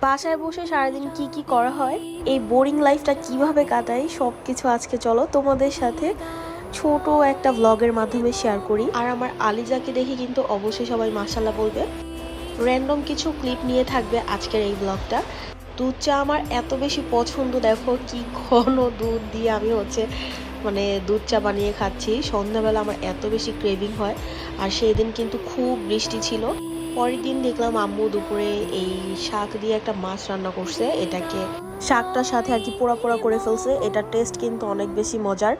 বাসায় বসে সারাদিন কি কি করা হয়, এই বোরিং লাইফটা কিভাবে কাটাই, সব কিছু আজকে চলো তোমাদের সাথে ছোট একটা ব্লগের মাধ্যমে শেয়ার করি। আর আমার আলিজাকে দেখে কিন্তু অবশ্যই সবাই মাশাআল্লাহ বলবে। র্যান্ডম কিছু ক্লিপ নিয়ে থাকবে আজকের এই ব্লগটা। দুধ চা আমার এত বেশি পছন্দ, দেখো কি ঘন দুধ দিয়ে আমি মানে দুধ চা বানিয়ে খাচ্ছি। সন্ধ্যাবেলা আমার এত বেশি ক্রেভিং হয়। আর সেই দিন কিন্তু খুব বৃষ্টি ছিল। পরের দিন দেখলাম আম্মু দুপুরে এই শাক দিয়ে একটা মাছ রান্না করছে, এটাকে শাকটার সাথে আর কি পোড়া পোড়া করে ফেলছে। এটার টেস্ট কিন্তু অনেক বেশি মজার।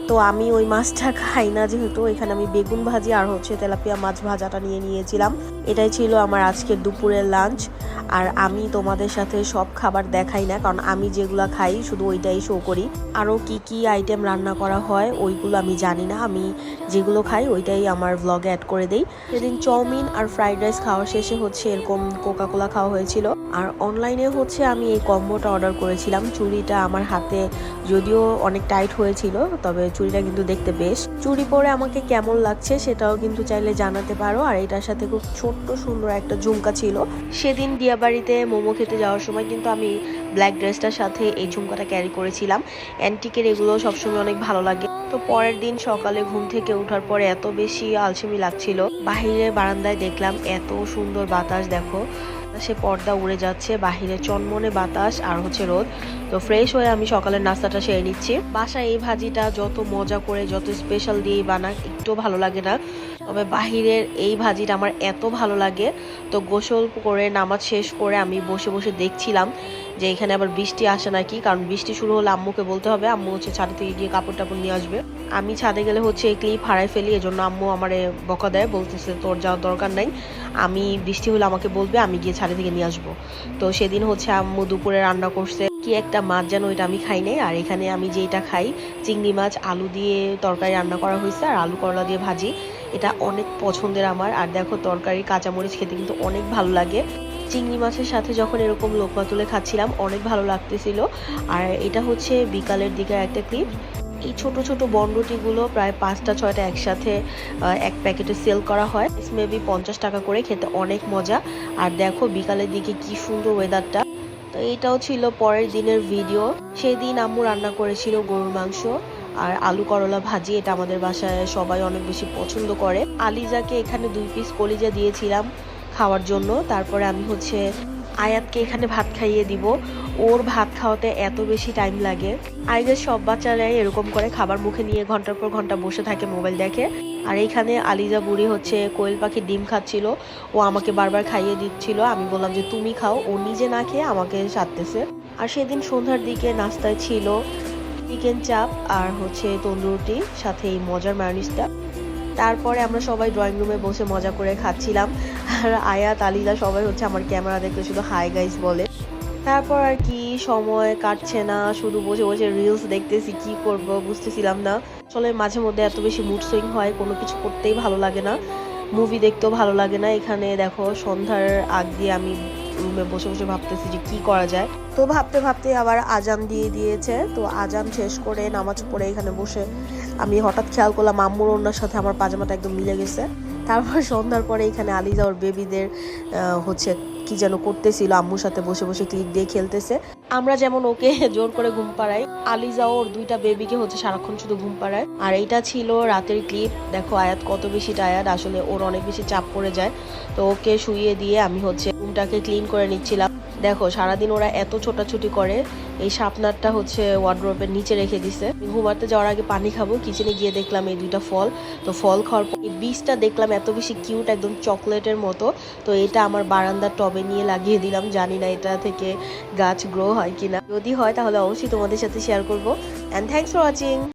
তো আমি ওই মাছটা খাই না, যেহেতু এখানে আমি বেগুন ভাজি আর তেলাপিয়া মাছ ভাজাটা নিয়ে নিয়েছিলাম। এটাই ছিল আমার আজকের দুপুরের লাঞ্চ। আর আমি তোমাদের সাথে সব খাবার দেখাই না, কারণ আমি যেগুলো খাই শুধু ওইটাই শো করি। আরও কি কি আইটেম রান্না করা হয় ওইগুলো আমি জানি না, আমি যেগুলো খাই ওইটাই আমার ব্লগে অ্যাড করে দেই। সেদিন চাউমিন আর ফ্রাইড রাইস খাওয়া শেষে এরকম কোকা কোলা খাওয়া হয়েছিল। আর অনলাইনে আমি এই কম্বোটা অর্ডার করেছিলাম। চুড়িটা আমার হাতে যদিও অনেক টাইট হয়েছিল, তবে চুড়িটা কিন্তু দেখতে বেশ। চুড়ি পরে আমাকে কেমন লাগছে সেটাও কিন্তু চাইলে জানাতে পারো। আর এটার সাথে খুব ছোট্ট সুন্দর একটা ঝুমকা ছিল। সেদিন দিয়াবাড়িতে মোমো খেতে যাওয়ার সময় কিন্তু আমি ব্ল্যাক ড্রেসটার সাথে এই ঝুমকাটা ক্যারি করেছিলাম। অ্যান্টিকের এগুলো সবসময় অনেক ভালো লাগে। তো পরের দিন সকালে ঘুম থেকে ওঠার পরে এত বেশি আলসেমি লাগছিল, বাহিরে বারান্দায় দেখলাম এত সুন্দর বাতাস, দেখো সে পর্দা উড়ে যাচ্ছে, বাহিরে চনমনে বাতাস আর রোদ। তো ফ্রেশ হয়ে আমি সকালের নাস্তাটা সেরে নিচ্ছি। বাসায় এই ভাজিটা যত মজা করে যত স্পেশাল দিয়ে বানাক একটু ভালো লাগে না, তবে বাহিরের এই ভাজিটা আমার এত ভালো লাগে। তো গোসল করে নামাজ শেষ করে আমি বসে বসে দেখছিলাম যে এখানে আবার বৃষ্টি আসে নাকি, কারণ বৃষ্টি শুরু হলে আম্মুকে বলতে হবে, আম্মু ছাদে থেকে গিয়ে কাপড় টাপড় নিয়ে আসবে। আমি ছাদে গেলে এই ক্লিপ হারাই ফেলি, এজন্য আম্মু আমারে বকা দেয়, বলতেছে তোর যাওয়ার দরকার নাই, আমি বৃষ্টি হলে আমাকে বলবে, আমি গিয়ে ছাদে থেকে নিয়ে আসবো। তো সেদিন আম্মু দুপুরে রান্না করছে কি একটা মাছ যেন, ওইটা আমি খাই নাই। আর এখানে আমি যেটা খাই চিংড়ি মাছ আলু দিয়ে তরকারি রান্না করা হয়েছে আর আলু করলা দিয়ে ভাজি, এটা অনেক পছন্দের আমার। আর দেখো তরকারি কাঁচামরিচ খেতে কিন্তু অনেক ভালো লাগে। চিংড়ি মাছের সাথে যখন এরকম লোকমা তুলে খাচ্ছিলাম অনেক ভালো লাগতেছিল। আর এটা বিকালের দিকে একটা ক্লিপ। এই ছোট ছোট বনরুটিগুলো প্রায় 5টা 6টা একসাথে এক প্যাকেটে সেল করা হয়, মেবি 50 টাকা করে, খেতে অনেক মজা। আর দেখো বিকালের দিকে কি সুন্দর ওয়েদারটা। তো এটাও ছিল পরের দিনের ভিডিও। সেই দিন আম্মু রান্না করেছিল গরুর মাংস আর আলু করলা ভাজি, এটা আমাদের বাসায় সবাই অনেক বেশি পছন্দ করে। আলিজাকে এখানে 2 পিস কলিজা দিয়েছিলাম খাওয়ার জন্য। তারপরে আমি আয়াতকে এখানে ভাত খাইয়ে দিব। ওর ভাত খাওয়াতে এত বেশি টাইম লাগে। আইগের সব বাচ্চারাই এরকম করে খাবার মুখে নিয়ে ঘন্টার পর ঘন্টা বসে থাকে, মোবাইল দেখে। আর এইখানে আলিজা বুড়ি কোয়েল পাখির ডিম খাচ্ছিল, ও আমাকে বারবার খাইয়ে দিচ্ছিল। আমি বললাম যে তুমি খাও, ও নিজে না খেয়ে আমাকে সাধতেছে। আর সেদিন সন্ধ্যার দিকে নাস্তায় ছিল চিকেন চাপ আর তন্দুরুটি, সাথে এই মজার ম্যায়োনিজটা। তারপরে আমরা সবাই ড্রয়িং রুমে বসে মজা করে খাচ্ছিলাম। আর আয়াত আলিজা সবাই আমার ক্যামেরা দেখতে শুধু হাই গাইস বলে। তারপর আর কি সময় কাটছে না, শুধু বসে বসে রিলস দেখতেছি, কি করব বুঝতেছিলাম না। আসলে মাঝে মধ্যে এত বেশি মুড সুইং হয়, কোনো কিছু করতেই ভালো লাগে না, মুভি দেখতেও ভালো লাগে না। এখানে দেখো সন্ধ্যার আগ দিয়ে আমি রুমে বসে বসে ভাবতেছি যে কি করা যায়। তো ভাবতে ভাবতে আবার আজান দিয়ে দিয়েছে। তো আজান শেষ করে নামাজ পড়ে এখানে বসে আমি হঠাৎ খেয়াল করলাম আম্মুর ওনার সাথে আমার পাজামাটা একদম মিলে গেছে। তারপর সন্ধ্যার পরে এখানে আলিজা ওর বেবিদের কি যেন করতেছিল, আম্মুর সাথে বসে বসে ক্লিক দিয়ে খেলতেছে। আমরা যেমন ওকে জোর করে ঘুম পাড়াই, আলিজাও ওর 2টা বেবিকে সারাক্ষণ শুধু ঘুম পাড়ায়। আর এইটা ছিল রাতের ক্লিপ। দেখো আয়াত কত বেশি টায়ার্ড, আসলে ওর অনেক বেশি চাপ পড়ে যায়। তো ওকে শুইয়ে দিয়ে আমি রুমটাকে ক্লিন করে নিচ্ছিলাম। দেখো সারাদিন ওরা এত ছোটাছুটি করে, এই শার্পনারটা ওয়ার্ড্রোবের নিচে রেখে দিছে। ঘুমাতে যাওয়ার আগে পানি খাবো, কিচেনে গিয়ে দেখলাম এই 2টা ফল। তো ফল খাওয়ার পর এই বীজটা দেখলাম এত বেশি কিউট, একদম চকলেটের মতো। তো এটা আমার বারান্দার টবে নিয়ে লাগিয়ে দিলাম, জানি না এটা থেকে গাছ গ্রো হয় কিনা, যদি হয় তাহলে অবশ্যই তোমাদের সাথে শেয়ার করবো। And thanks for watching.